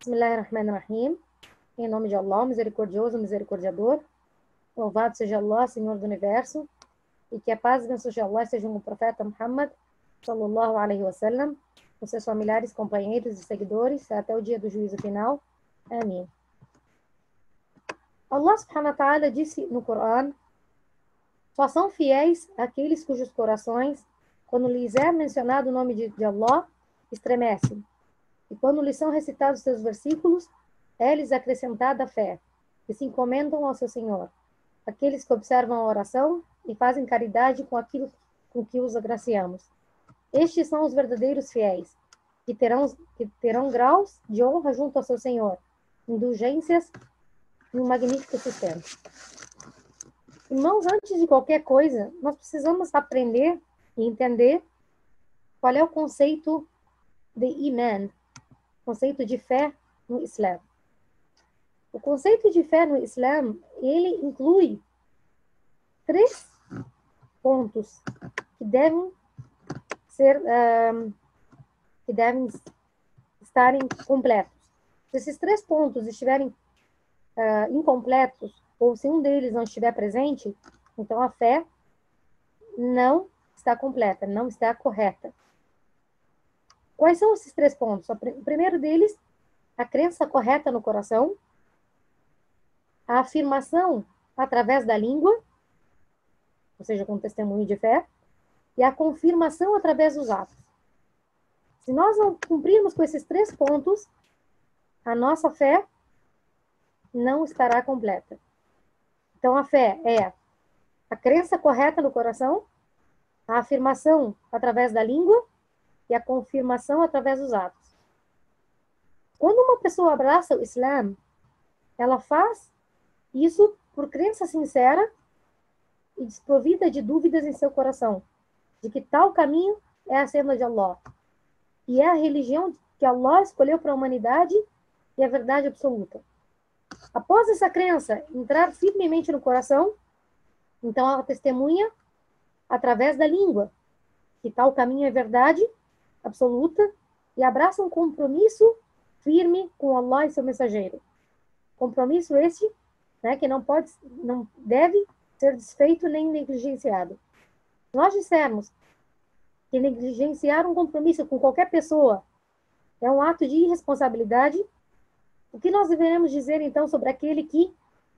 Bismillahirrahmanirrahim. Em nome de Allah, misericordioso, misericordiador. Louvado seja Allah, Senhor do Universo. E que a paz e bênçãos de Allah sejam com o profeta Muhammad, sallallahu alaihi wasallam, com seus familiares, companheiros e seguidores, até o dia do juízo final. Amém. Allah subhanahu wa ta'ala disse no Corão: só são fiéis aqueles cujos corações, quando lhes é mencionado o nome de Allah, estremecem. E quando lhes são recitados seus versículos, é-lhes acrescentada a fé, e se encomendam ao seu Senhor. Aqueles que observam a oração e fazem caridade com aquilo com que os agraciamos. Estes são os verdadeiros fiéis, que terão graus de honra junto ao seu Senhor, indulgências e um magnífico sustento. Irmãos, antes de qualquer coisa, nós precisamos aprender e entender qual é o conceito de Iman, conceito de fé no Islã. O conceito de fé no Islã, ele inclui 3 pontos que devem estarem completos. Se esses 3 pontos estiverem incompletos, ou se um deles não estiver presente, então a fé não está completa, não está correta. Quais são esses 3 pontos? O primeiro deles, a crença correta no coração, a afirmação através da língua, ou seja, com testemunho de fé, e a confirmação através dos atos. Se nós não cumprirmos com esses 3 pontos, a nossa fé não estará completa. Então, a fé é a crença correta no coração, a afirmação através da língua e a confirmação através dos atos. Quando uma pessoa abraça o Islã, ela faz isso por crença sincera e desprovida de dúvidas em seu coração, de que tal caminho é a senda de Allah, e é a religião que Allah escolheu para a humanidade e a verdade absoluta. Após essa crença entrar firmemente no coração, então ela testemunha através da língua que tal caminho é verdade absoluta e abraça um compromisso firme com Allah e seu mensageiro. Compromisso esse, que não deve ser desfeito nem negligenciado. Se nós dissermos que negligenciar um compromisso com qualquer pessoa é um ato de irresponsabilidade, o que nós deveremos dizer, então, sobre aquele que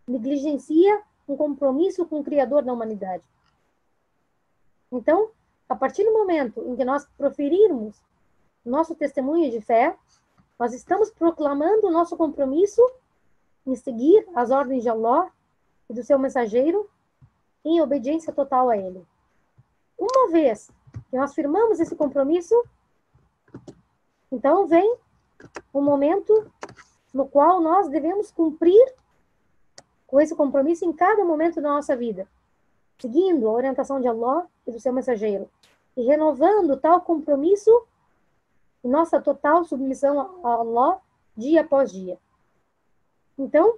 negligencia um compromisso com o Criador da humanidade? Então, a partir do momento em que nós proferirmos nosso testemunho de fé, nós estamos proclamando o nosso compromisso em seguir as ordens de Allah e do seu mensageiro em obediência total a ele. Uma vez que nós firmamos esse compromisso, então vem o momento no qual nós devemos cumprir com esse compromisso em cada momento da nossa vida, seguindo a orientação de Allah e do seu mensageiro, e renovando tal compromisso em nossa total submissão a Allah dia após dia. Então,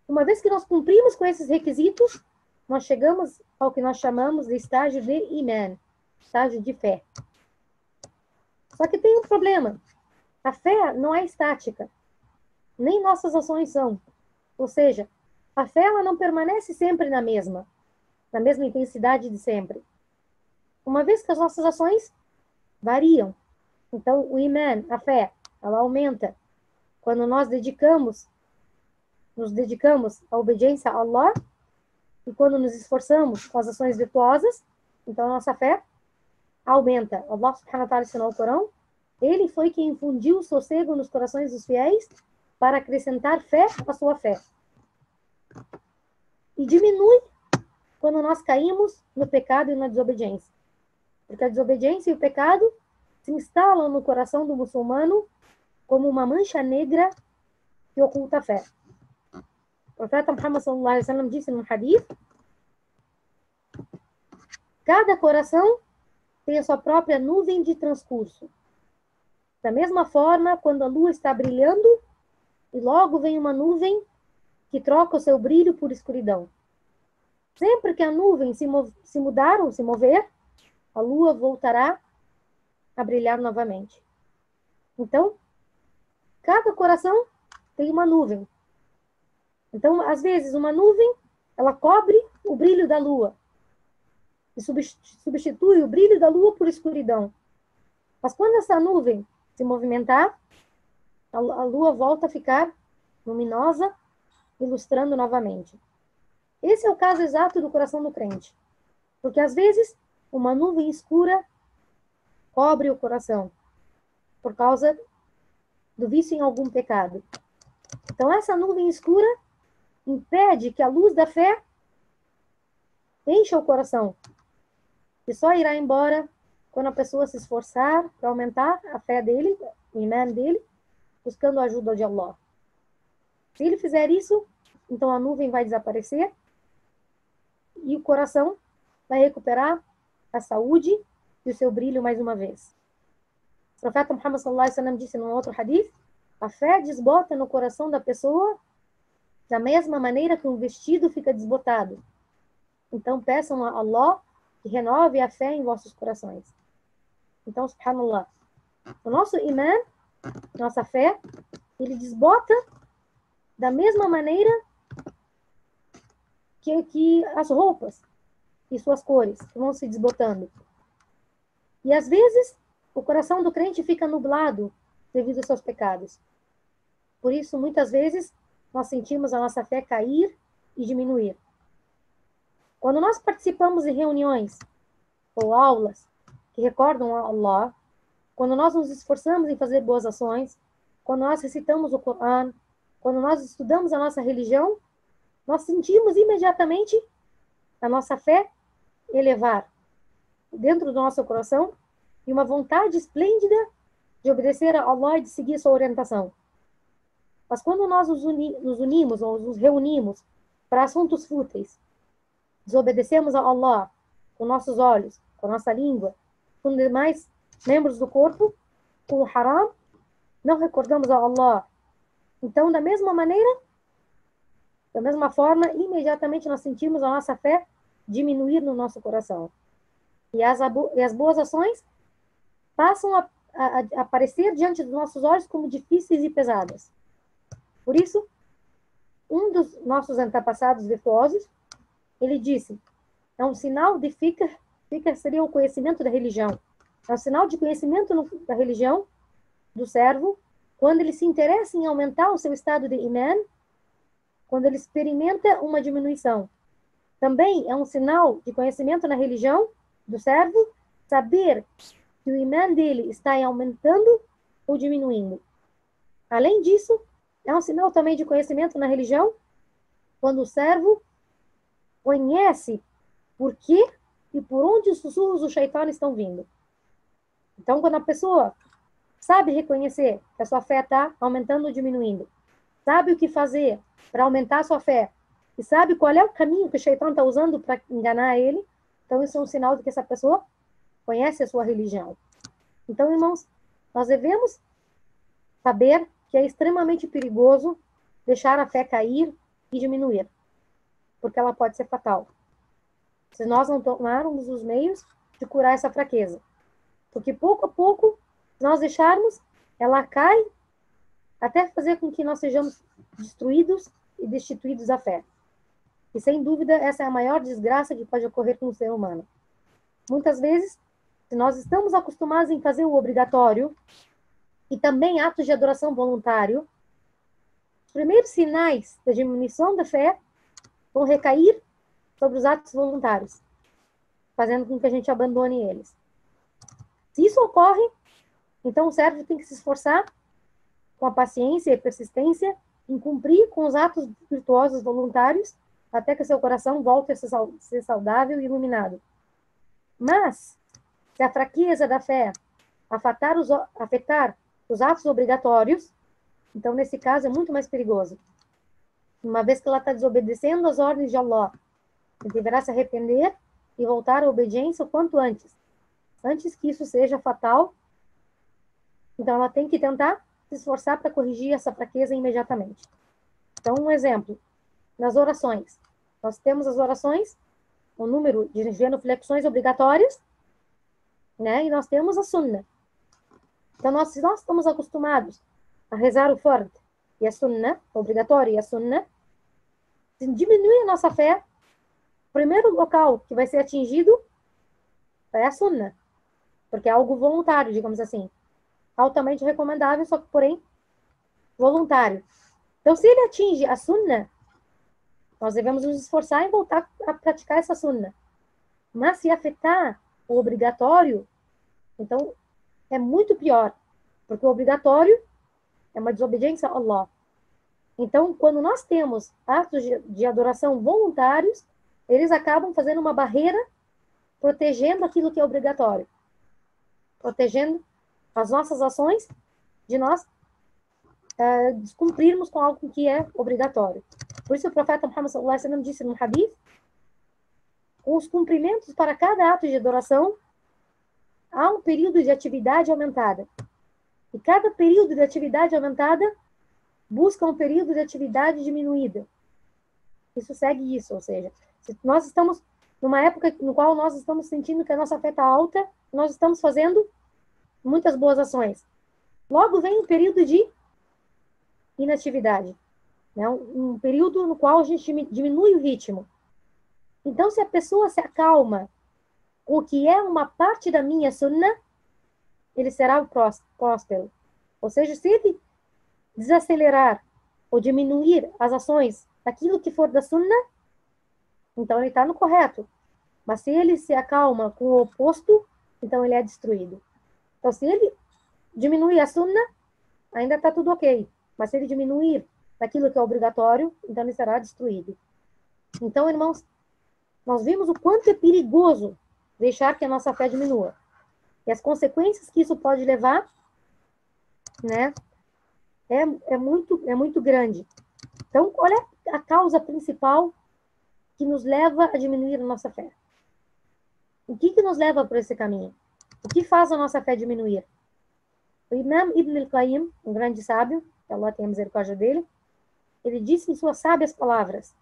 uma vez que nós cumprimos com esses requisitos, nós chegamos ao que nós chamamos de estágio de Iman, estágio de fé. Só que tem um problema. A fé não é estática. Nem nossas ações são. Ou seja, a fé ela não permanece sempre na mesma intensidade de sempre. Uma vez que as nossas ações variam. Então, o Iman, a fé, ela aumenta quando nós nos dedicamos à obediência a Allah e quando nos esforçamos com as ações virtuosas, então a nossa fé aumenta. Allah subhanahu wa ta'ala ensinou o Corão, ele foi quem infundiu o sossego nos corações dos fiéis para acrescentar fé à sua fé. E diminui quando nós caímos no pecado e na desobediência. Porque a desobediência e o pecado se instalam no coração do muçulmano como uma mancha negra que oculta a fé. O profeta Muhammad sallallahu alaihi wasallam disse num hadith: cada coração tem a sua própria nuvem de transcurso. Da mesma forma, quando a lua está brilhando, e logo vem uma nuvem que troca o seu brilho por escuridão. Sempre que a nuvem se mudar ou se mover, a lua voltará a brilhar novamente. Então, cada coração tem uma nuvem. Então, às vezes, uma nuvem, ela cobre o brilho da lua e substitui o brilho da lua por escuridão. Mas quando essa nuvem se movimentar, a lua volta a ficar luminosa, ilustrando novamente. Esse é o caso exato do coração do crente. Porque, às vezes, uma nuvem escura cobre o coração por causa do vício em algum pecado. Então, essa nuvem escura impede que a luz da fé encha o coração. E só irá embora quando a pessoa se esforçar para aumentar a fé dele, o imã dele, buscando a ajuda de Allah. Se ele fizer isso, então a nuvem vai desaparecer e o coração vai recuperar a saúde e o seu brilho mais uma vez. O profeta Muhammad sallallahu alaihi wasallam disse num outro hadith, a fé desbota no coração da pessoa da mesma maneira que um vestido fica desbotado. Então peçam a Allah que renove a fé em vossos corações. Então, subhanallah, o nosso imã, nossa fé, ele desbota da mesma maneira que as roupas e suas cores que vão se desbotando. E às vezes, o coração do crente fica nublado devido aos seus pecados. Por isso, muitas vezes, nós sentimos a nossa fé cair e diminuir. Quando nós participamos de reuniões ou aulas que recordam a Allah, quando nós nos esforçamos em fazer boas ações, quando nós recitamos o Coran, quando nós estudamos a nossa religião, nós sentimos imediatamente a nossa fé elevar dentro do nosso coração e uma vontade esplêndida de obedecer a Allah e de seguir sua orientação. Mas quando nós nos unimos ou nos reunimos para assuntos fúteis, desobedecemos a Allah com nossos olhos, com nossa língua, com os demais membros do corpo, com o haram, não recordamos a Allah. Então, da mesma maneira, da mesma forma, imediatamente nós sentimos a nossa fé diminuir no nosso coração. E as boas ações passam a aparecer diante dos nossos olhos como difíceis e pesadas. Por isso, um dos nossos antepassados virtuosos, ele disse, é um sinal de fiqh seria o conhecimento da religião. É um sinal de conhecimento da religião do servo, quando ele se interessa em aumentar o seu estado de imã, quando ele experimenta uma diminuição. Também é um sinal de conhecimento na religião do servo, saber que o imã dele está aumentando ou diminuindo. Além disso, é um sinal também de conhecimento na religião, quando o servo conhece por que e por onde os sussurros do Shaitan estão vindo. Então, quando a pessoa sabe reconhecer que a sua fé está aumentando ou diminuindo, sabe o que fazer para aumentar a sua fé, e sabe qual é o caminho que o Shaitan está usando para enganar ele, então isso é um sinal de que essa pessoa conhece a sua religião. Então, irmãos, nós devemos saber que é extremamente perigoso deixar a fé cair e diminuir, porque ela pode ser fatal, se nós não tomarmos os meios de curar essa fraqueza. Porque pouco a pouco, se nós deixarmos, ela cai até fazer com que nós sejamos destruídos e destituídos da fé. E sem dúvida, essa é a maior desgraça que pode ocorrer com o ser humano. Muitas vezes, se nós estamos acostumados em fazer o obrigatório e também atos de adoração voluntário, os primeiros sinais da diminuição da fé vão recair sobre os atos voluntários, fazendo com que a gente abandone eles. Se isso ocorre, então o servo tem que se esforçar com a paciência e persistência em cumprir com os atos virtuosos voluntários até que seu coração volte a ser saudável e iluminado. Mas, se a fraqueza da fé afetar os atos obrigatórios, então nesse caso é muito mais perigoso. Uma vez que ela está desobedecendo as ordens de Allah, ele deverá se arrepender e voltar à obediência o quanto antes. Antes que isso seja fatal, então ela tem que tentar se esforçar para corrigir essa fraqueza imediatamente. Então, um exemplo, nas orações. Nós temos as orações, o número de genuflexões obrigatórias, né? E nós temos a sunna. Então, se nós estamos acostumados a rezar o fard e a sunnah, obrigatório e a sunnah, se diminuir a nossa fé, o primeiro local que vai ser atingido é a sunnah, porque é algo voluntário, digamos assim. Altamente recomendável, só que, porém, voluntário. Então, se ele atinge a sunnah, nós devemos nos esforçar em voltar a praticar essa sunnah. Mas se afetar o obrigatório, então é muito pior, porque o obrigatório é uma desobediência a Allah. Então, quando nós temos atos de adoração voluntários, eles acabam fazendo uma barreira, protegendo aquilo que é obrigatório, protegendo as nossas ações de nós descumprirmos com algo que é obrigatório. Por isso o profeta Muhammad sallallahu alaihi wasallam disse no hadith, com os cumprimentos para cada ato de adoração, há um período de atividade aumentada. E cada período de atividade aumentada busca um período de atividade diminuída. Isso segue isso, ou seja, se nós estamos numa época no qual nós estamos sentindo que a nossa fé está alta, nós estamos fazendo muitas boas ações. Logo vem um período de inatividade, né? Um período no qual a gente diminui o ritmo. Então, se a pessoa se acalma com o que é uma parte da minha sunnah, ele será o próspero. Ou seja, se ele desacelerar ou diminuir as ações daquilo que for da sunnah, então ele está no correto. Mas se ele se acalma com o oposto, então ele é destruído. Então, se ele diminuir a sunnah, ainda está tudo ok. Mas se ele diminuir daquilo que é obrigatório, então ele será destruído. Então, irmãos, nós vimos o quanto é perigoso deixar que a nossa fé diminua. E as consequências que isso pode levar, né, é muito grande. Então, qual é a causa principal que nos leva a diminuir a nossa fé? O que nos leva por esse caminho? O que faz a nossa fé diminuir? O Imam Ibn al-Qayyim, um grande sábio, que Allah tenha misericórdia dele, ele disse em suas sábias palavras,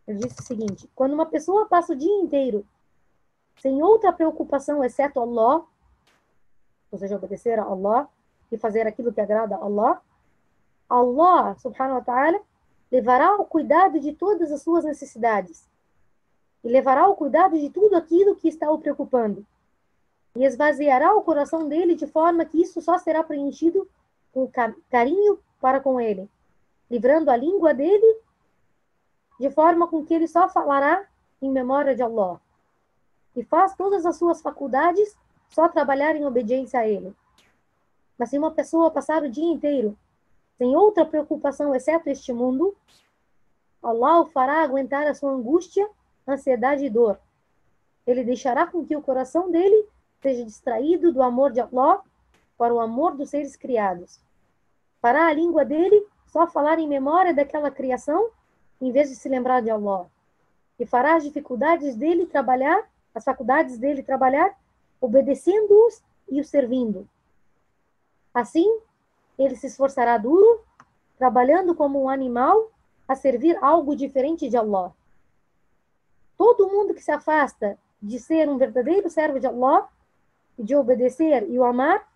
ele disse o seguinte: quando uma pessoa passa o dia inteiro sem outra preocupação exceto Allah, ou seja, obedecer a Allah e fazer aquilo que agrada a Allah, Allah, subhanahu wa ta'ala, levará ao cuidado de todas as suas necessidades e levará ao cuidado de tudo aquilo que está o preocupando e esvaziará o coração dele de forma que isso só será preenchido com carinho para com ele, livrando a língua dele de forma com que ele só falará em memória de Allah e faz todas as suas faculdades só trabalhar em obediência a ele. Mas se uma pessoa passar o dia inteiro sem outra preocupação exceto este mundo, Allah o fará aguentar a sua angústia, ansiedade e dor. Ele deixará com que o coração dele seja distraído do amor de Allah para o amor dos seres criados. Fará a língua dele só falar em memória daquela criação, em vez de se lembrar de Allah. E fará as dificuldades dele trabalhar, as faculdades dele trabalhar, obedecendo-os e os servindo. Assim, ele se esforçará duro, trabalhando como um animal, a servir algo diferente de Allah. Todo mundo que se afasta de ser um verdadeiro servo de Allah, e de obedecer e o amar,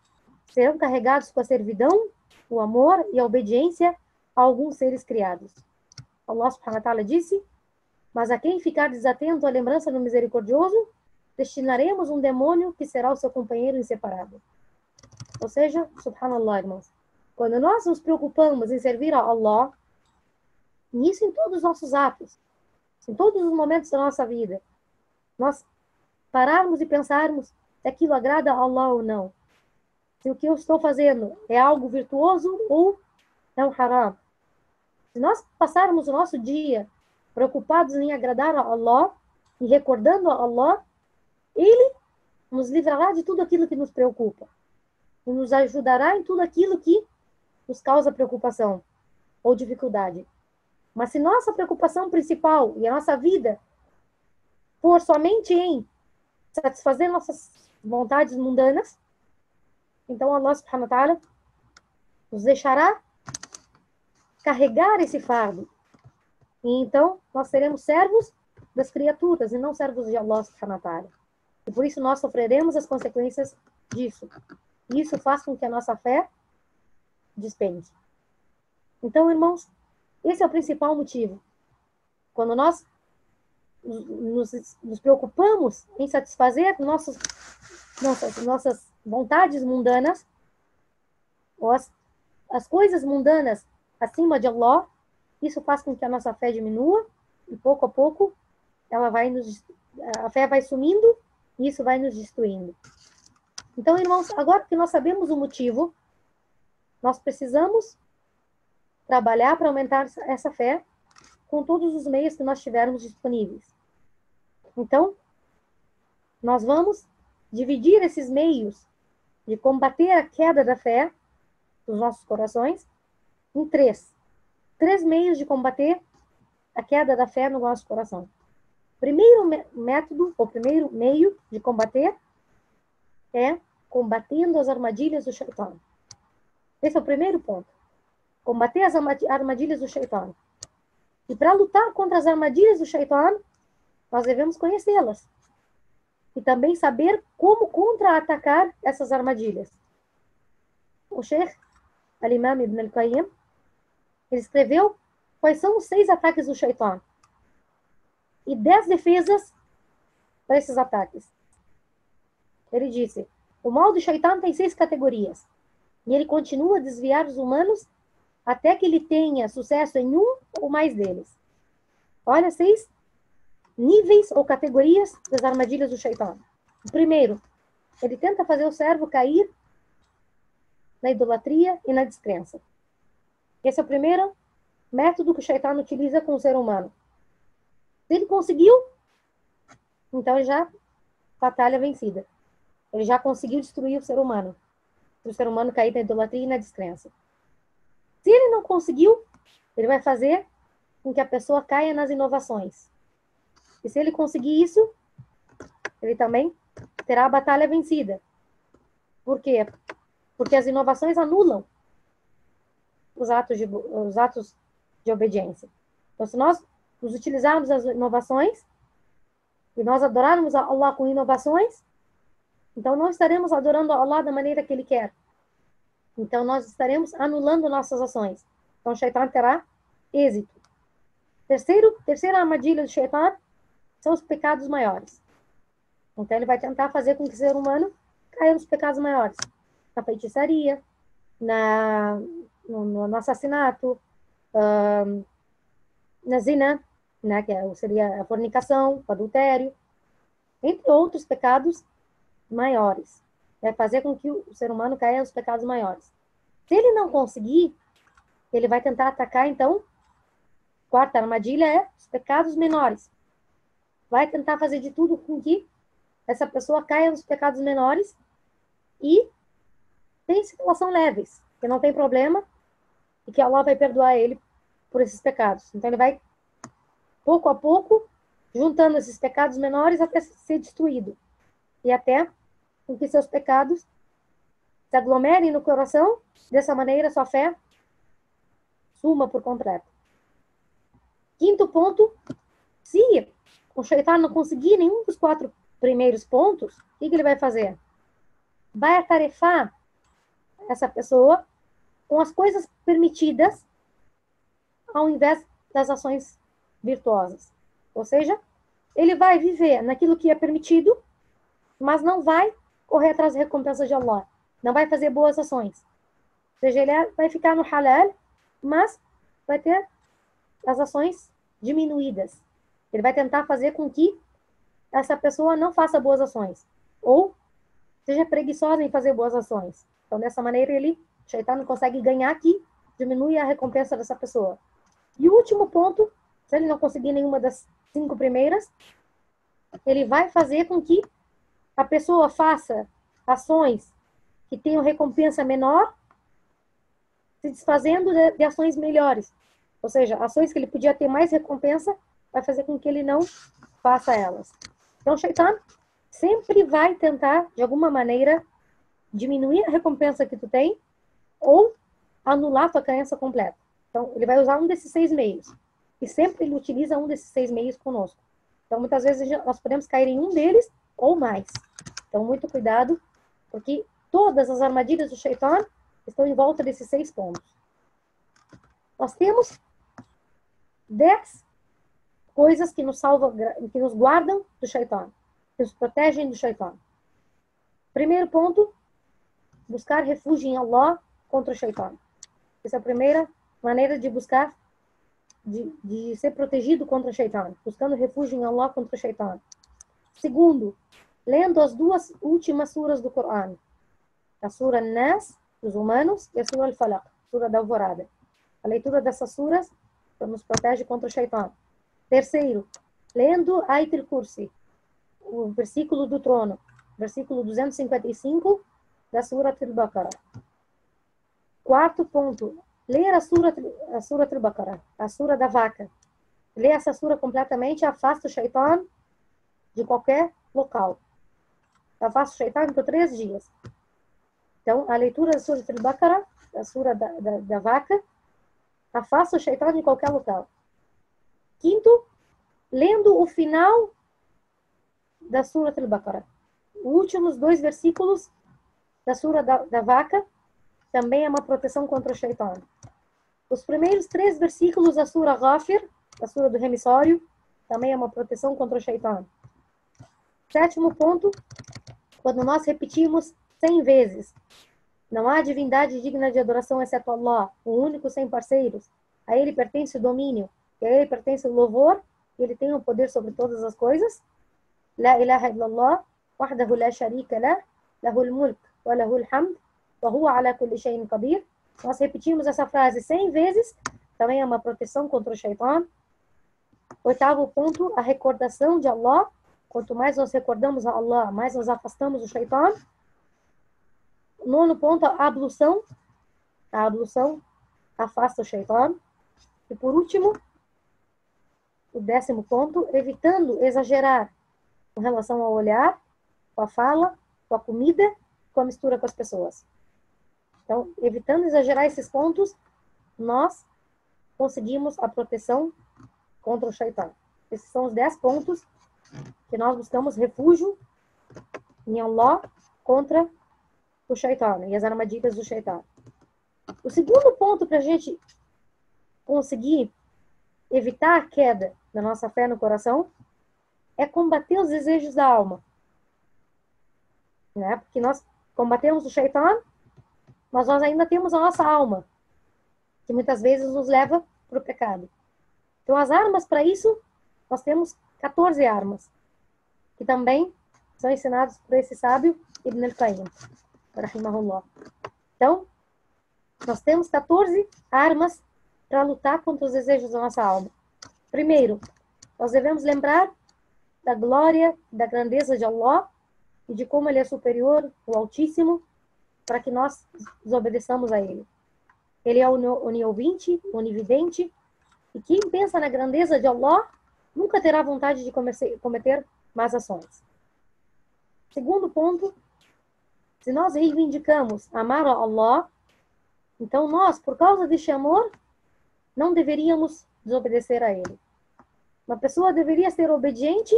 serão carregados com a servidão, o amor e a obediência a alguns seres criados. Allah subhanahu wa ta'ala disse: mas a quem ficar desatento à lembrança do misericordioso, destinaremos um demônio que será o seu companheiro inseparável. Ou seja, subhanallah, irmãos, quando nós nos preocupamos em servir a Allah, nisso em todos os nossos atos, em todos os momentos da nossa vida, nós pararmos e pensarmos se aquilo agrada a Allah ou não. Se o que eu estou fazendo é algo virtuoso ou é um haram. Se nós passarmos o nosso dia preocupados em agradar a Allah e recordando a Allah, Ele nos livrará de tudo aquilo que nos preocupa e nos ajudará em tudo aquilo que nos causa preocupação ou dificuldade. Mas se nossa preocupação principal e a nossa vida for somente em satisfazer nossas vontades mundanas, então Allah subhanahu wa ta'ala nos deixará carregar esse fardo. E então nós seremos servos das criaturas e não servos de Allah subhanahu wa ta'ala. E por isso nós sofreremos as consequências disso. E isso faz com que a nossa fé despenque. Então, irmãos, esse é o principal motivo. Quando nós nos preocupamos em satisfazer nossas vontades mundanas, ou as coisas mundanas acima de Allah, isso faz com que a nossa fé diminua, e pouco a pouco a fé vai sumindo, e isso vai nos destruindo. Então, irmãos, agora que nós sabemos o motivo, nós precisamos trabalhar para aumentar essa fé com todos os meios que nós tivermos disponíveis. Então, nós vamos dividir esses meios de combater a queda da fé dos nossos corações em três. Três meios de combater a queda da fé no nosso coração. Primeiro método, ou primeiro meio de combater é combatendo as armadilhas do Shaitan. Esse é o primeiro ponto. Combater as armadilhas do Shaitan. E para lutar contra as armadilhas do Shaitan, nós devemos conhecê-las. E também saber como contra-atacar essas armadilhas. O Sheikh Al-Imam Ibn Al-Qayyim, ele escreveu quais são os 6 ataques do Shaitan. E 10 defesas para esses ataques. Ele disse, o mal do Shaitan tem 6 categorias. E ele continua a desviar os humanos até que ele tenha sucesso em um ou mais deles. Olha, 6 níveis ou categorias das armadilhas do Shaitan. O primeiro, ele tenta fazer o servo cair na idolatria e na descrença. Esse é o primeiro método que o Shaitan utiliza com o ser humano. Se ele conseguiu, então já batalha vencida. Ele já conseguiu destruir o ser humano. Se o ser humano cair na idolatria e na descrença. Se ele não conseguiu, ele vai fazer com que a pessoa caia nas inovações. E se ele conseguir isso, ele também terá a batalha vencida. Por quê? Porque as inovações anulam os atos de obediência. Então, se nós nos utilizarmos das inovações e nós adorarmos a Allah com inovações, então não estaremos adorando a Allah da maneira que Ele quer. Então nós estaremos anulando nossas ações. Então o Shaitan terá êxito. Terceira armadilha do Shaitan são os pecados maiores. Então ele vai tentar fazer com que o ser humano caia nos pecados maiores. Na feitiçaria, no assassinato, na zina, né, que seria a fornicação, o adultério, entre outros pecados maiores. Vai fazer com que o ser humano caia nos pecados maiores. Se ele não conseguir, ele vai tentar atacar, então, quarta armadilha é os pecados menores. Vai tentar fazer de tudo com que essa pessoa caia nos pecados menores e tem situação leves, que não tem problema e que Allah vai perdoar ele por esses pecados. Então ele vai, pouco a pouco, juntando esses pecados menores até ser destruído. E até com que seus pecados se aglomerem no coração, dessa maneira sua fé suma por completo. Quinto ponto, se o Shaitan não conseguir nenhum dos 4 primeiros pontos, o que ele vai fazer? Vai atarefar essa pessoa com as coisas permitidas ao invés das ações virtuosas. Ou seja, ele vai viver naquilo que é permitido, mas não vai correr atrás da recompensa de Allah. Não vai fazer boas ações. Ou seja, ele vai ficar no halal, mas vai ter as ações diminuídas. Ele vai tentar fazer com que essa pessoa não faça boas ações. Ou seja preguiçosa em fazer boas ações. Então, dessa maneira, o Shaitan não consegue ganhar aqui, diminui a recompensa dessa pessoa. E o último ponto, se ele não conseguir nenhuma das 5 primeiras, ele vai fazer com que a pessoa faça ações que tenham recompensa menor, se desfazendo de ações melhores. Ou seja, ações que ele podia ter mais recompensa, vai fazer com que ele não faça elas. Então, o Shaitan sempre vai tentar, de alguma maneira, diminuir a recompensa que tu tem ou anular a tua crença completa. Então, ele vai usar um desses 6 meios. E sempre ele utiliza um desses 6 meios conosco. Então, muitas vezes, nós podemos cair em um deles ou mais. Então, muito cuidado, porque todas as armadilhas do Shaitan estão em volta desses 6 pontos. Nós temos 10 coisas que nos salvam, que nos guardam do Shaitan, que nos protegem do Shaitan. Primeiro ponto, buscar refúgio em Allah contra o Shaitan. Essa é a primeira maneira de buscar, de ser protegido contra o Shaitan, buscando refúgio em Allah contra o Shaitan. Segundo, lendo as 2 últimas suras do Coran, a Sura Nas, dos humanos, e a Sura Al-Falaq, Sura da Alvorada. A leitura dessas suras nos protege contra o Shaitan. Terceiro, lendo Ayat al-Kursi, o versículo do trono, versículo 255 da Sura al-Baqarah. Quarto ponto, ler a Sura al-Baqarah, a Sura da vaca. Ler essa sura completamente afasta o Shaitan de qualquer local. Afasta o Shaitan por 3 dias. Então, a leitura da Sura al-Baqarah, a Sura da vaca, afasta o Shaitan de qualquer local. Quinto, lendo o final da Sura al-Baqarah. Os últimos 2 versículos da Sura da vaca também é uma proteção contra o Shaitan. Os primeiros 3 versículos da Sura Ghafir, da Sura do remissório, também é uma proteção contra o Shaitan. Sétimo ponto, quando nós repetimos 100 vezes, não há divindade digna de adoração exceto Allah, o único sem parceiros. A ele pertence o domínio, e a ele pertence o louvor, e ele tem o poder sobre todas as coisas. La ilaha illallah, wahdahu la sharika lah, lahul mulk, wa lahul hamd, wa huwa ala kulli shay'in qadir. Nós repetimos essa frase 100 vezes, também é uma proteção contra o Shaitan. Oitavo ponto, a recordação de Allah. Quanto mais nós recordamos a Allah, mais nós afastamos o Shaitan. Nono ponto, a ablução. A ablução afasta o Shaitan. E por último, o 10º ponto, evitando exagerar com relação ao olhar, com a fala, com a comida, com a mistura com as pessoas. Então, evitando exagerar esses pontos, nós conseguimos a proteção contra o Shaitan. Esses são os 10 pontos que nós buscamos refúgio em Allah contra o Shaitan e as armadilhas do Shaitan. O segundo ponto para a gente conseguir evitar a queda da nossa fé no coração é combater os desejos da alma. Né? Porque nós combatemos o Shaitan, mas nós ainda temos a nossa alma, que muitas vezes nos leva para o pecado. Então, as armas para isso, nós temos 14 armas, que também são ensinadas por esse sábio Ibn al-Qayyim, rahimahullah. Então, nós temos 14 armas para lutar contra os desejos da nossa alma. Primeiro, nós devemos lembrar da glória, da grandeza de Allah e de como Ele é superior, o Altíssimo, para que nós desobedeçamos a Ele. Ele é o oniovinte, o onividente, e quem pensa na grandeza de Allah nunca terá vontade de cometer más ações. Segundo ponto, se nós reivindicamos amar a Allah, então nós, por causa deste amor, não deveríamos desobedecer a Ele. Uma pessoa deveria ser obediente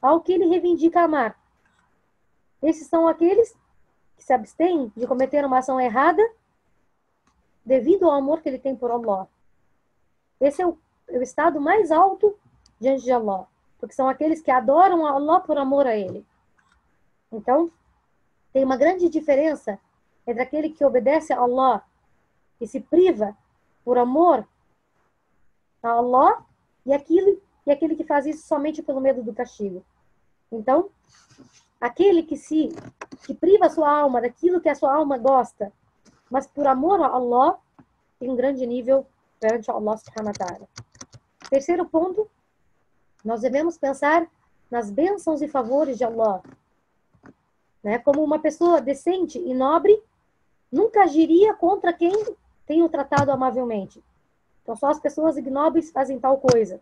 ao que ele reivindica amar. Esses são aqueles que se abstêm de cometer uma ação errada devido ao amor que ele tem por Allah. Esse é o estado mais alto diante de Allah, porque são aqueles que adoram a Allah por amor a Ele. Então, tem uma grande diferença entre aquele que obedece a Allah e se priva por amor a Allah e aquele que faz isso somente pelo medo do castigo. Então, aquele que priva a sua alma daquilo que a sua alma gosta, mas por amor a Allah, tem um grande nível perante Allah subhanahu wa ta'ala. Terceiro ponto, nós devemos pensar nas bênçãos e favores de Allah. Né? Como uma pessoa decente e nobre nunca agiria contra quem tem o tratado amavelmente. Então, só as pessoas ignóbeis fazem tal coisa.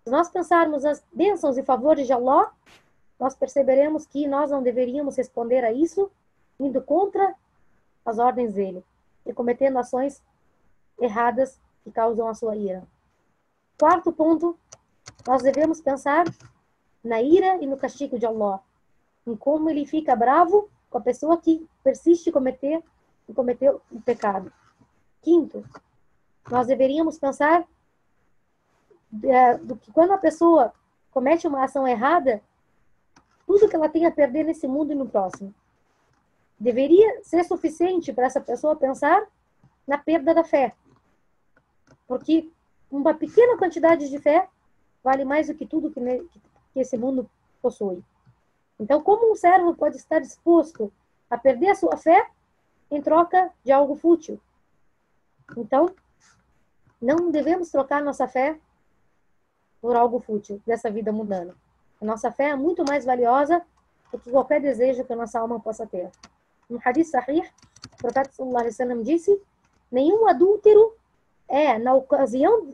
Se nós pensarmos nas bênçãos e favores de Allah, nós perceberemos que nós não deveríamos responder a isso indo contra as ordens dele e cometendo ações erradas que causam a sua ira. Quarto ponto, nós devemos pensar na ira e no castigo de Allah, em como ele fica bravo com a pessoa que persiste em cometer o pecado. Quinto, nós deveríamos pensar do que quando a pessoa comete uma ação errada, tudo que ela tem a perder nesse mundo e no próximo. Deveria ser suficiente para essa pessoa pensar na perda da fé. Porque uma pequena quantidade de fé vale mais do que tudo que esse mundo possui. Então, como um servo pode estar disposto a perder a sua fé em troca de algo fútil? Então, não devemos trocar nossa fé por algo fútil dessa vida mundana. A nossa fé é muito mais valiosa do que qualquer desejo que a nossa alma possa ter. No hadith sahih, o profeta sallallahu alaihi wasallam disse: nenhum adúltero na ocasião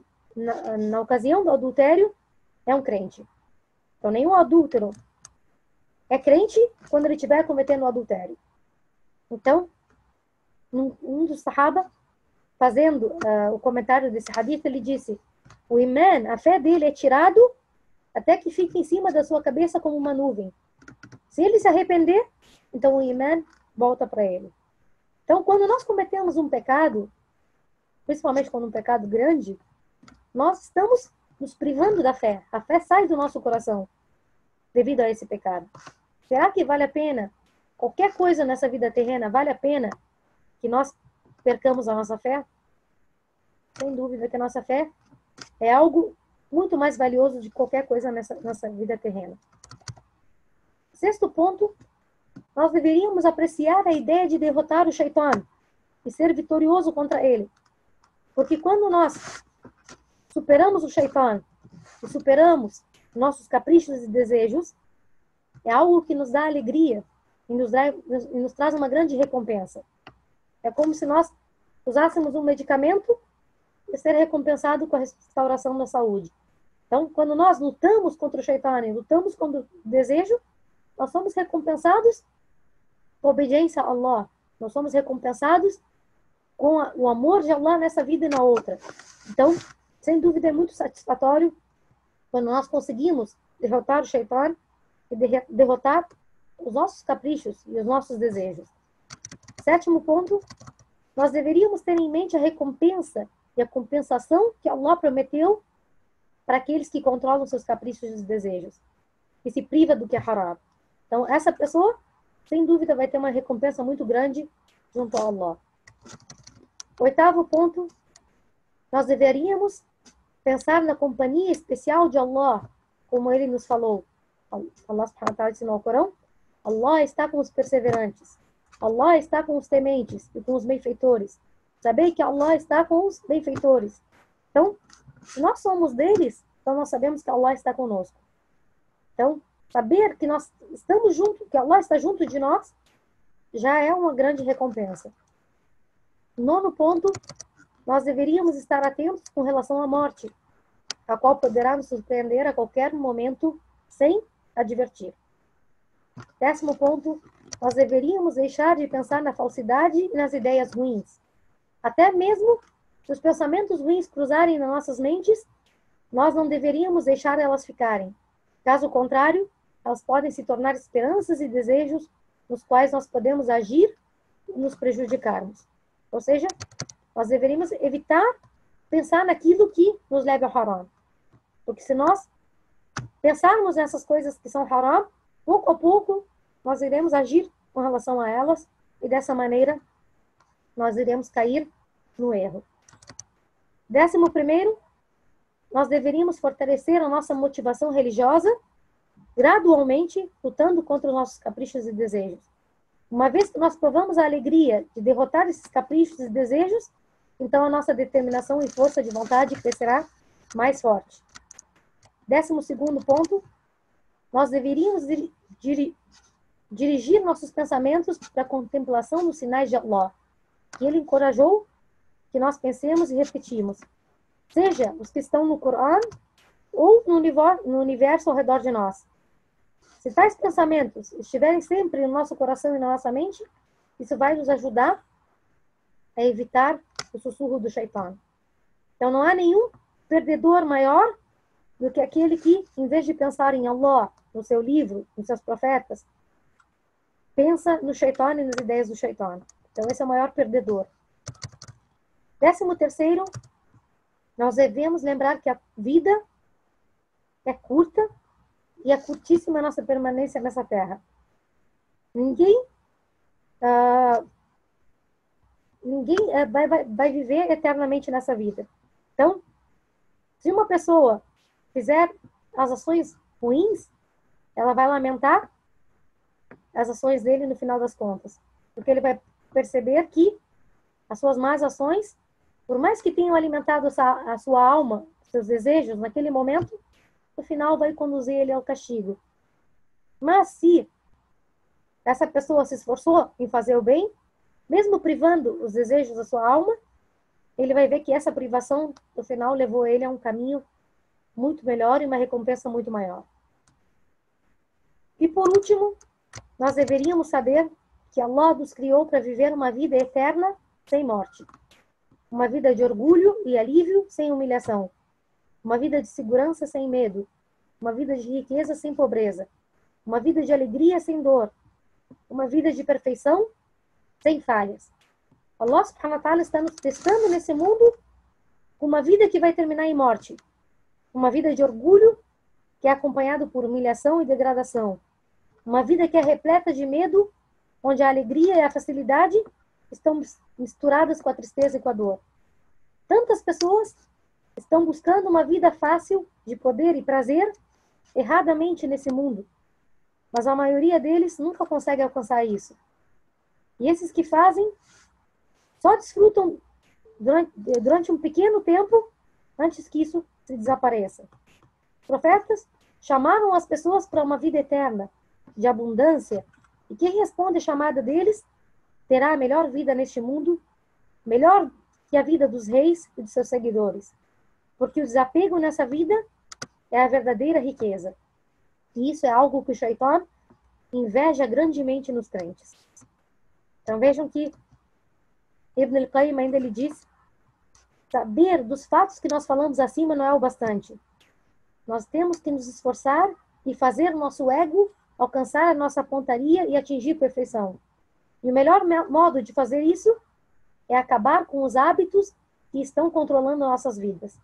do adultério é um crente. Então, nenhum adúltero é crente quando ele estiver cometendo o adultério. Então, um dos sahaba, fazendo o comentário desse hadith, ele disse: o imã, a fé dele é tirado até que fique em cima da sua cabeça como uma nuvem. Se ele se arrepender, então o imã volta para ele. Então, quando nós cometemos um pecado, principalmente quando um pecado grande, nós estamos nos privando da fé. A fé sai do nosso coração devido a esse pecado. Será que vale a pena? Qualquer coisa nessa vida terrena, vale a pena que nós percamos a nossa fé? Sem dúvida que a nossa fé é algo muito mais valioso de qualquer coisa nessa vida terrena. Sexto ponto, nós deveríamos apreciar a ideia de derrotar o Shaitan e ser vitorioso contra ele. Porque quando nós superamos o Shaitan e superamos nossos caprichos e desejos, é algo que nos dá alegria e nos traz uma grande recompensa. É como se nós usássemos um medicamento e ser recompensado com a restauração da saúde. Então, quando nós lutamos contra o Shaitan e lutamos contra o desejo, nós somos recompensados com a obediência a Allah. Nós somos recompensados com o amor de Allah nessa vida e na outra. Então, sem dúvida, é muito satisfatório quando nós conseguimos derrotar o Shaitan e derrotar os nossos caprichos e os nossos desejos. Sétimo ponto, nós deveríamos ter em mente a recompensa e a compensação que Allah prometeu para aqueles que controlam seus caprichos e desejos, que se priva do que é haram. Então, essa pessoa, sem dúvida, vai ter uma recompensa muito grande junto a Allah. Oitavo ponto, nós deveríamos pensar na companhia especial de Allah, como ele nos falou. Allah subhanahu wa ta'ala disse no Corão: Allah está com os perseverantes, Allah está com os tementes e com os benfeitores. Sabei que Allah está com os benfeitores. Então, se nós somos deles, então nós sabemos que Allah está conosco. Então, saber que nós estamos juntos, que Allah está junto de nós, já é uma grande recompensa. Nono ponto, nós deveríamos estar atentos com relação à morte, a qual poderá nos surpreender a qualquer momento sem advertir. Décimo ponto, nós deveríamos deixar de pensar na falsidade e nas ideias ruins. Até mesmo se os pensamentos ruins cruzarem nas nossas mentes, nós não deveríamos deixar elas ficarem. Caso contrário, elas podem se tornar esperanças e desejos nos quais nós podemos agir e nos prejudicarmos. Ou seja, nós deveríamos evitar pensar naquilo que nos leva ao haram. Porque se nós pensarmos nessas coisas que são haram, pouco a pouco nós iremos agir com relação a elas e dessa maneira nós iremos cair no erro. 11º, nós deveríamos fortalecer a nossa motivação religiosa gradualmente, lutando contra os nossos caprichos e desejos. Uma vez que nós provamos a alegria de derrotar esses caprichos e desejos, então a nossa determinação e força de vontade crescerá mais forte. 12º ponto, nós deveríamos dirigir nossos pensamentos para a contemplação dos sinais de Allah, que Ele encorajou que nós pensemos e repetimos, seja os que estão no Corão ou no universo ao redor de nós. Se tais pensamentos estiverem sempre no nosso coração e na nossa mente, isso vai nos ajudar a evitar o sussurro do Shaitan. Então não há nenhum perdedor maior do que aquele que, em vez de pensar em Allah, no seu livro, nos seus profetas, pensa no Shaitan e nas ideias do Shaitan. Então esse é o maior perdedor. 13º, Nós devemos lembrar que a vida é curta e é curtíssima a nossa permanência nessa terra. Ninguém vai viver eternamente nessa vida. Então, se uma pessoa fizer as ações ruins, ela vai lamentar as ações dele no final das contas. Porque ele vai perceber que as suas más ações, por mais que tenham alimentado a sua alma, seus desejos naquele momento, no final vai conduzir ele ao castigo. Mas se essa pessoa se esforçou em fazer o bem, mesmo privando os desejos da sua alma, ele vai ver que essa privação, no final, levou ele a um caminho muito melhor e uma recompensa muito maior. E por último, nós deveríamos saber que Allah nos criou para viver uma vida eterna sem morte. Uma vida de orgulho e alívio sem humilhação. Uma vida de segurança sem medo. Uma vida de riqueza sem pobreza. Uma vida de alegria sem dor. Uma vida de perfeição sem falhas. Allah subhanahu wa ta'ala está nos testando nesse mundo com uma vida que vai terminar em morte. Uma vida de orgulho que é acompanhado por humilhação e degradação. Uma vida que é repleta de medo, onde a alegria e a facilidade estão misturadas com a tristeza e com a dor. Tantas pessoas estão buscando uma vida fácil, de poder e prazer, erradamente nesse mundo. Mas a maioria deles nunca consegue alcançar isso. E esses que fazem, só desfrutam durante um pequeno tempo, antes que isso se desapareça. Os profetas chamaram as pessoas para uma vida eterna, de abundância, e quem responde a chamada deles terá a melhor vida neste mundo, melhor que a vida dos reis e dos seus seguidores. Porque o desapego nessa vida é a verdadeira riqueza. E isso é algo que o Shaitan inveja grandemente nos crentes. Então vejam que Ibn al-Qayyim ainda lhe diz: saber dos fatos que nós falamos acima não é o bastante. Nós temos que nos esforçar e fazer nosso ego alcançar a nossa pontaria e atingir perfeição. E o melhor modo de fazer isso é acabar com os hábitos que estão controlando nossas vidas.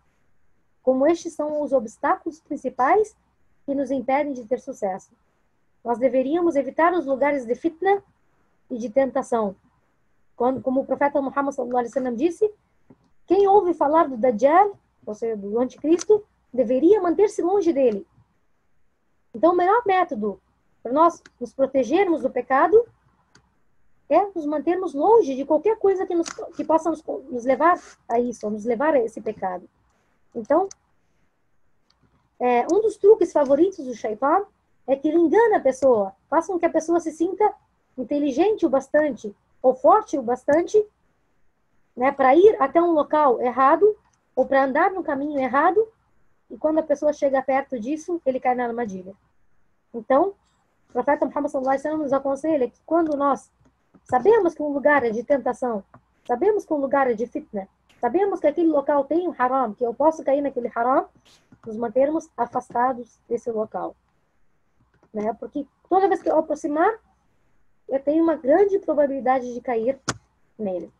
Como estes são os obstáculos principais que nos impedem de ter sucesso. Nós deveríamos evitar os lugares de fitna e de tentação. Como o profeta Muhammad sallallahu alaihi wasallam disse, quem ouve falar do Dajjal, ou seja, do anticristo, deveria manter-se longe dele. Então, o melhor método para nós nos protegermos do pecado é nos mantermos longe de qualquer coisa que possa nos levar a isso, ou nos levar a esse pecado. Então, um dos truques favoritos do Shaitan é que ele engana a pessoa, faz com que a pessoa se sinta inteligente o bastante, ou forte o bastante, né, para ir até um local errado, ou para andar no caminho errado, e quando a pessoa chega perto disso, ele cai na armadilha. Então, o profeta Muhammad sallallahu alaihi wasallam nos aconselha que quando nós sabemos que um lugar é de tentação, sabemos que um lugar é de fitna, sabemos que aquele local tem um haram, que eu posso cair naquele haram, nos mantermos afastados desse local. Né? Porque toda vez que eu aproximar, eu tenho uma grande probabilidade de cair nele.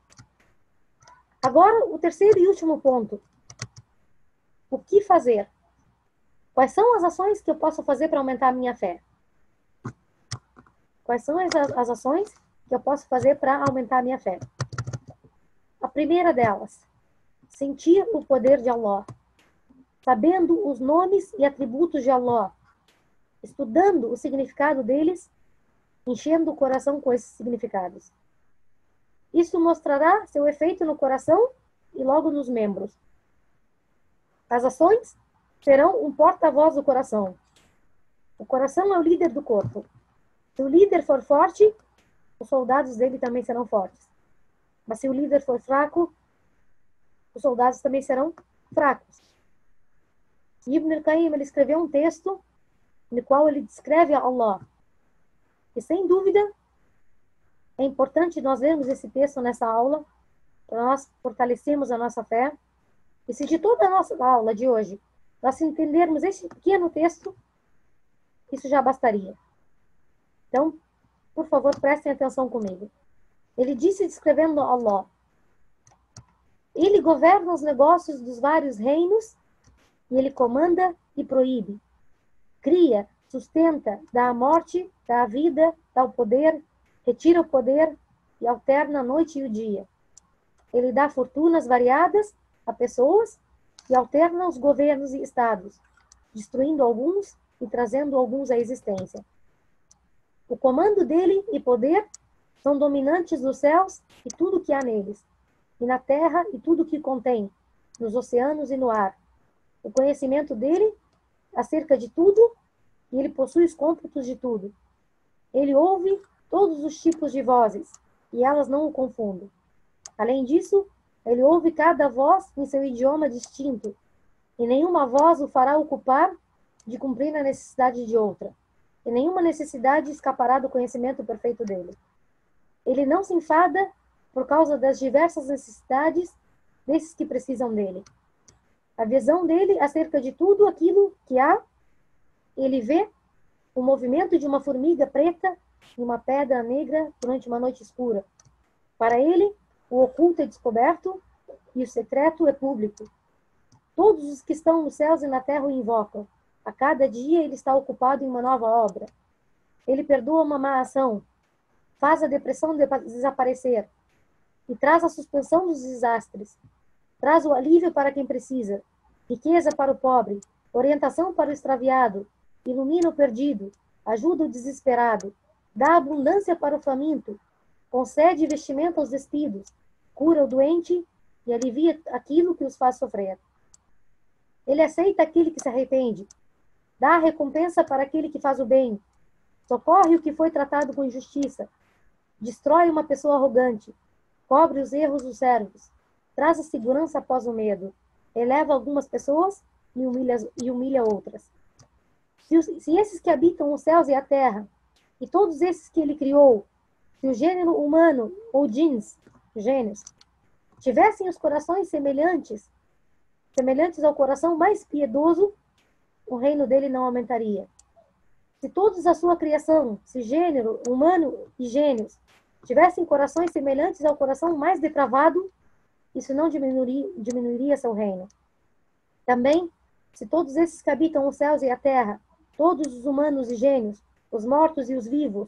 Agora, o terceiro e último ponto. O que fazer? Quais são as ações que eu posso fazer para aumentar a minha fé? Quais são as ações que eu posso fazer para aumentar a minha fé? A primeira delas, sentir o poder de Allah, sabendo os nomes e atributos de Allah, estudando o significado deles, enchendo o coração com esses significados. Isso mostrará seu efeito no coração e logo nos membros. As ações serão um porta-voz do coração. O coração é o líder do corpo. Se o líder for forte, os soldados dele também serão fortes. Mas se o líder for fraco, os soldados também serão fracos. Ibn al-Qayyim escreveu um texto no qual ele descreve a Allah. E sem dúvida, é importante nós lermos esse texto nessa aula, para nós fortalecermos a nossa fé. E se de toda a nossa aula de hoje, nós entendermos esse pequeno texto, isso já bastaria. Então, por favor, prestem atenção comigo. Ele disse, descrevendo Allah: Ele governa os negócios dos vários reinos e ele comanda e proíbe. Cria, sustenta, dá a morte, dá a vida, dá o poder, retira o poder e alterna a noite e o dia. Ele dá fortunas variadas a pessoas e alterna os governos e estados, destruindo alguns e trazendo alguns à existência. O comando dele e poder são dominantes nos céus e tudo que há neles, e na terra e tudo que contém, nos oceanos e no ar. O conhecimento dele acerca de tudo, e ele possui os cômputos de tudo. Ele ouve todos os tipos de vozes, e elas não o confundem. Além disso, ele ouve cada voz em seu idioma distinto, e nenhuma voz o fará ocupar de cumprir a necessidade de outra, e nenhuma necessidade escapará do conhecimento perfeito dele. Ele não se enfada por causa das diversas necessidades desses que precisam dele. A visão dele acerca de tudo aquilo que há, ele vê o movimento de uma formiga preta e uma pedra negra durante uma noite escura. Para ele, o oculto é descoberto e o secreto é público. Todos os que estão nos céus e na terra o invocam. A cada dia ele está ocupado em uma nova obra. Ele perdoa uma má ação, faz a depressão desaparecer e traz a suspensão dos desastres. Traz o alívio para quem precisa, riqueza para o pobre, orientação para o extraviado, ilumina o perdido, ajuda o desesperado, dá abundância para o faminto, concede vestimento aos despidos, cura o doente e alivia aquilo que os faz sofrer. Ele aceita aquele que se arrepende, dá a recompensa para aquele que faz o bem, socorre o que foi tratado com injustiça, destrói uma pessoa arrogante, cobre os erros dos servos, traz a segurança após o medo, eleva algumas pessoas e humilha outras. Se esses que habitam os céus e a terra, e todos esses que ele criou, se o gênero humano ou gênios, tivessem os corações semelhantes ao coração mais piedoso, o reino dele não aumentaria. Se todos a sua criação, se gênero humano e gênios, tivessem corações semelhantes ao coração mais depravado, isso não diminuiria seu reino. Também, se todos esses que habitam os céus e a terra, todos os humanos e gênios, os mortos e os vivos,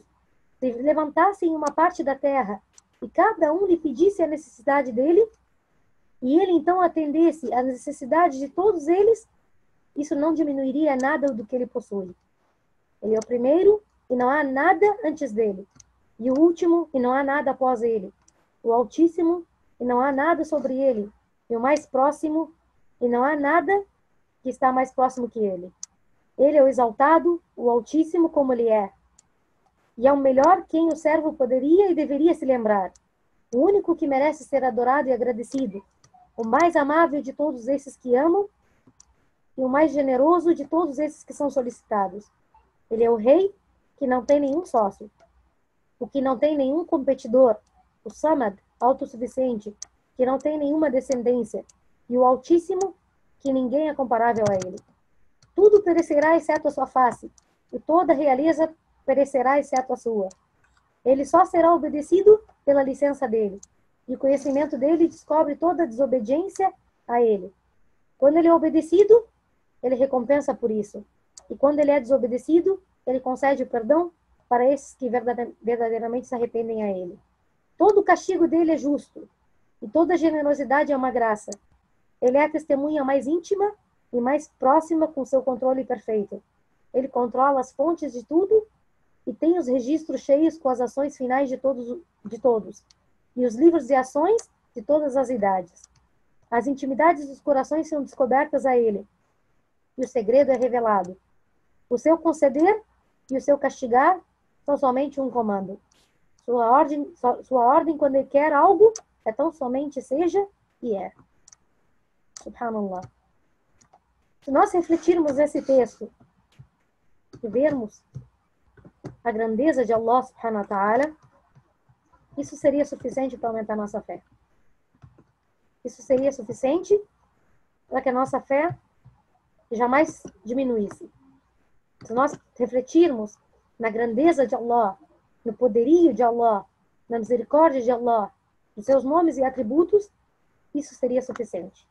se levantassem em uma parte da terra e cada um lhe pedisse a necessidade dele, e ele então atendesse às necessidades de todos eles, isso não diminuiria nada do que ele possui. Ele é o primeiro e não há nada antes dele, e o último e não há nada após ele, o Altíssimo e não há nada sobre ele, e o mais próximo e não há nada que está mais próximo que ele. Ele é o exaltado, o Altíssimo como ele é. E é o melhor quem o servo poderia e deveria se lembrar. O único que merece ser adorado e agradecido. O mais amável de todos esses que amam e o mais generoso de todos esses que são solicitados. Ele é o rei que não tem nenhum sócio. O que não tem nenhum competidor. O Samad, autossuficiente, que não tem nenhuma descendência. E o Altíssimo, que ninguém é comparável a ele. Tudo perecerá exceto a sua face, e toda realeza perecerá exceto a sua. Ele só será obedecido pela licença dele, e o conhecimento dele descobre toda desobediência a ele. Quando ele é obedecido, ele recompensa por isso. E quando ele é desobedecido, ele concede o perdão para esses que verdadeiramente se arrependem a ele. Todo o castigo dele é justo, e toda generosidade é uma graça. Ele é a testemunha mais íntima e mais próxima com seu controle perfeito. Ele controla as fontes de tudo e tem os registros cheios com as ações finais de todos, e os livros de ações de todas as idades. As intimidades dos corações são descobertas a ele, e o segredo é revelado. O seu conceder e o seu castigar são somente um comando. Sua ordem quando ele quer algo, é tão somente seja e é. Subhanallah. Se nós refletirmos esse texto e vermos a grandeza de Allah subhanahu wa ta'ala, isso seria suficiente para aumentar nossa fé. Isso seria suficiente para que a nossa fé jamais diminuísse. Se nós refletirmos na grandeza de Allah, no poderio de Allah, na misericórdia de Allah, nos seus nomes e atributos, isso seria suficiente.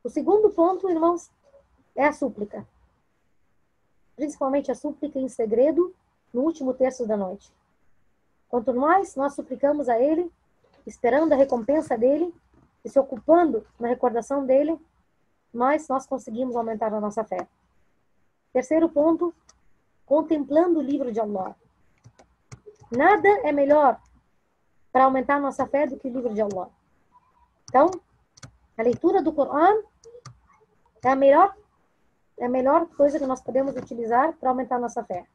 O segundo ponto, irmãos, é a súplica. Principalmente a súplica em segredo, no último terço da noite. Quanto mais nós suplicamos a Ele, esperando a recompensa dEle, e se ocupando na recordação dEle, mais nós conseguimos aumentar a nossa fé. Terceiro ponto, contemplando o livro de Allah. Nada é melhor para aumentar a nossa fé do que o livro de Allah. Então, a leitura do Coran é a melhor coisa que nós podemos utilizar para aumentar a nossa fé.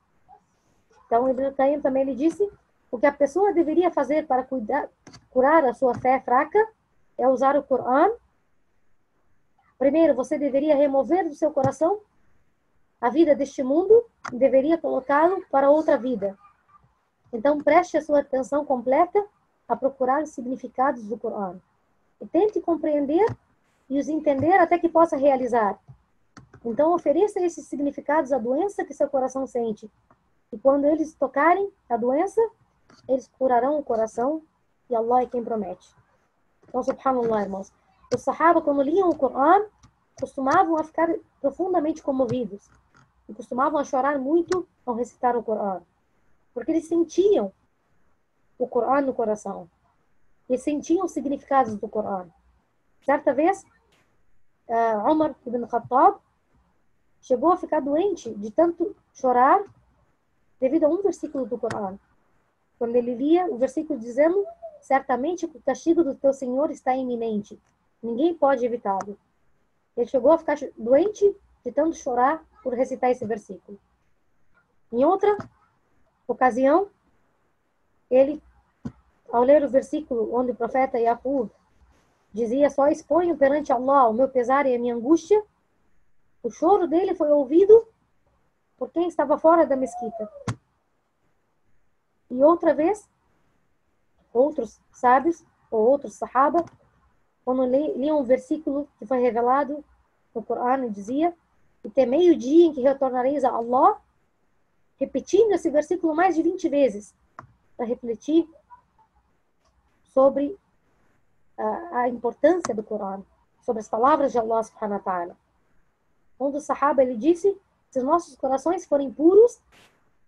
Então, Ibn Qayyim também ele disse, o que a pessoa deveria fazer para curar a sua fé fraca é usar o Coran. Primeiro, você deveria remover do seu coração a vida deste mundo e deveria colocá-lo para outra vida. Então, preste a sua atenção completa a procurar os significados do Coran. E tente compreender e os entender até que possa realizar. Então, ofereça esses significados à doença que seu coração sente. E quando eles tocarem a doença, eles curarão o coração e Allah é quem promete. Então, subhanallah, irmãos. Os sahaba, quando liam o Coran, costumavam a ficar profundamente comovidos. E costumavam a chorar muito ao recitar o Coran. Porque eles sentiam o Coran no coração. Eles sentiam os significados do Coran. Certa vez, Umar ibn Khattab chegou a ficar doente de tanto chorar devido a um versículo do Coran. Quando ele lia o versículo dizendo, certamente o castigo do teu Senhor está iminente. Ninguém pode evitá-lo. Ele chegou a ficar doente de tanto chorar por recitar esse versículo. Em outra ocasião, ele, ao ler o versículo onde o profeta Yaqub dizia, só exponho perante Allah o meu pesar e a minha angústia, o choro dele foi ouvido por quem estava fora da mesquita. E outra vez, outros sábios, ou outros sahaba, quando liam um versículo que foi revelado no Coran, dizia, e temei o dia em que retornareis a Allah, repetindo esse versículo mais de 20 vezes, para refletir sobre a importância do Coran, sobre as palavras de Allah subhanahu wa ta'ala. Um dos sahaba, ele disse, se os nossos corações forem puros,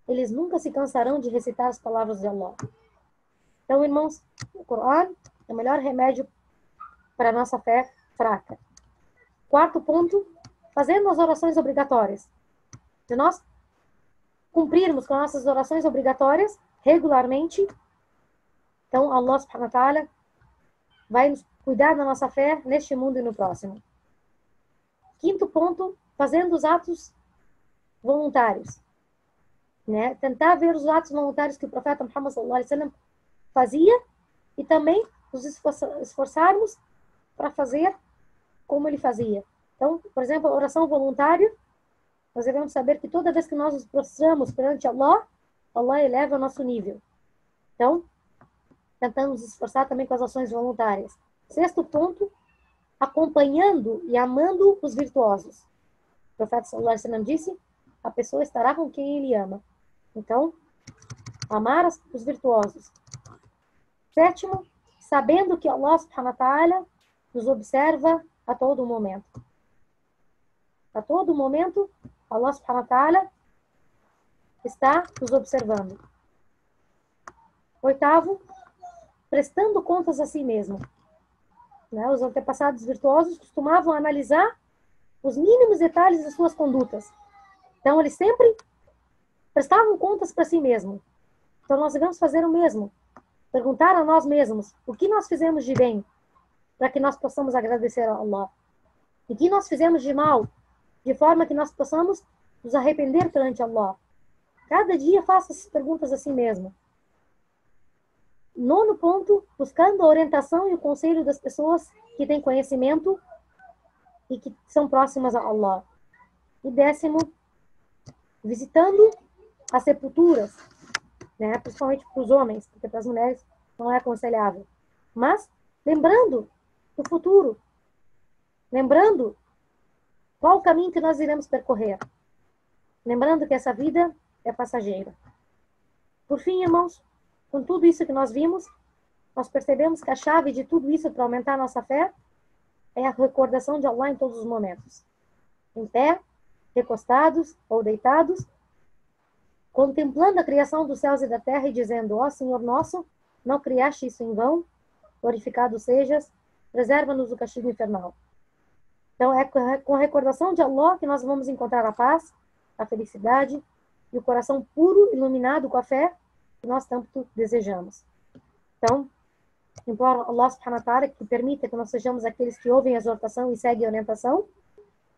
eles nunca se cansarão de recitar as palavras de Allah. Então, irmãos, o Coran é o melhor remédio para a nossa fé fraca. Quarto ponto, fazendo as orações obrigatórias. Se nós cumprirmos com nossas orações obrigatórias regularmente, então Allah subhanahu wa ta'ala vai nos cuidar da nossa fé neste mundo e no próximo. Quinto ponto, fazendo os atos voluntários. Né? Tentar ver os atos voluntários que o profeta Muhammad sallallahu alaihi wasallam fazia e também nos esforçarmos para fazer como ele fazia. Então, por exemplo, a oração voluntária, nós devemos saber que toda vez que nós nos prostramos perante Allah, Allah eleva o nosso nível. Então, tentamos nos esforçar também com as ações voluntárias. Sexto ponto, acompanhando e amando os virtuosos. O profeta sallallahu alaihi wasallam disse, a pessoa estará com quem ele ama. Então, amar os virtuosos. Sétimo, sabendo que Allah subhanahu wa ta'ala nos observa a todo momento. A todo momento, Allah subhanahu wa ta'ala está nos observando. Oitavo, prestando contas a si mesmo. Né? Os antepassados virtuosos costumavam analisar os mínimos detalhes das suas condutas. Então, eles sempre prestavam contas para si mesmo. Então, nós devemos fazer o mesmo. Perguntar a nós mesmos o que nós fizemos de bem para que nós possamos agradecer a Allah. E o que nós fizemos de mal, de forma que nós possamos nos arrepender perante Allah. Cada dia faça essas perguntas a si mesmo. Nono ponto, buscando a orientação e o conselho das pessoas que têm conhecimento e que são próximas a Allah. E décimo, visitando as sepulturas, né? Principalmente para os homens, porque para as mulheres não é aconselhável. Mas lembrando do futuro, lembrando qual o caminho que nós iremos percorrer, lembrando que essa vida é passageira. Por fim, irmãos, com tudo isso que nós vimos, nós percebemos que a chave de tudo isso para aumentar a nossa fé é a recordação de Allah em todos os momentos. Em pé, recostados ou deitados, contemplando a criação dos céus e da terra e dizendo: ó Senhor nosso, não criaste isso em vão, glorificado sejas, preserva-nos do castigo infernal. Então é com a recordação de Allah que nós vamos encontrar a paz, a felicidade e o coração puro, iluminado com a fé que nós tanto desejamos. Então, imploro Allah subhanahu wa ta'ala que permita que nós sejamos aqueles que ouvem a exortação e seguem a orientação,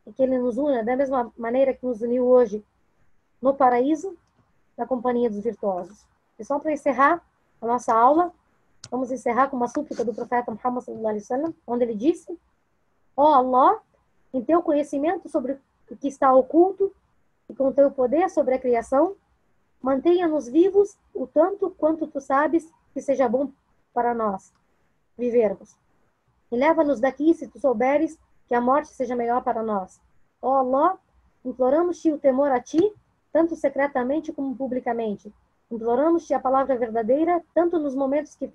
e que Ele nos una da mesma maneira que nos uniu hoje no paraíso, na companhia dos virtuosos. E só para encerrar a nossa aula, vamos encerrar com uma súplica do profeta Muhammad sallallahu alaihi wasallam, onde ele disse: ó Allah, em teu conhecimento sobre o que está oculto e com teu poder sobre a criação, mantenha-nos vivos o tanto quanto tu sabes que seja bom para nós vivermos. E leva-nos daqui se tu souberes que a morte seja melhor para nós. Ó Allah, imploramos-te o temor a ti, tanto secretamente como publicamente. Imploramos-te a palavra verdadeira, tanto nos momentos que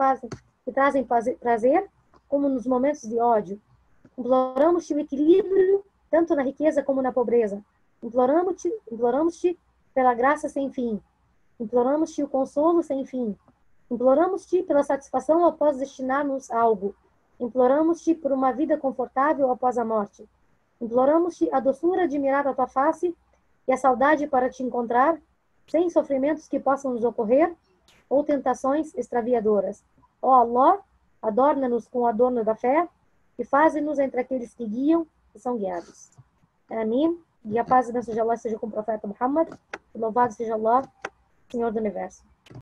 trazem prazer, como nos momentos de ódio. Imploramos-te o equilíbrio, tanto na riqueza como na pobreza. Imploramos-te pela graça sem fim. Imploramos-te o consolo sem fim. Imploramos-te pela satisfação após destinar-nos algo. Imploramos-te por uma vida confortável após a morte. Imploramos-te a doçura de mirar a tua face e a saudade para te encontrar, sem sofrimentos que possam nos ocorrer ou tentações extraviadoras. Ó Allah, adorna-nos com o adorno da fé e faze-nos entre aqueles que guiam e são guiados. Amém. E a paz e a bênção de Allah seja com o profeta Muhammad. Louvado seja Allah, Senhor do Universo.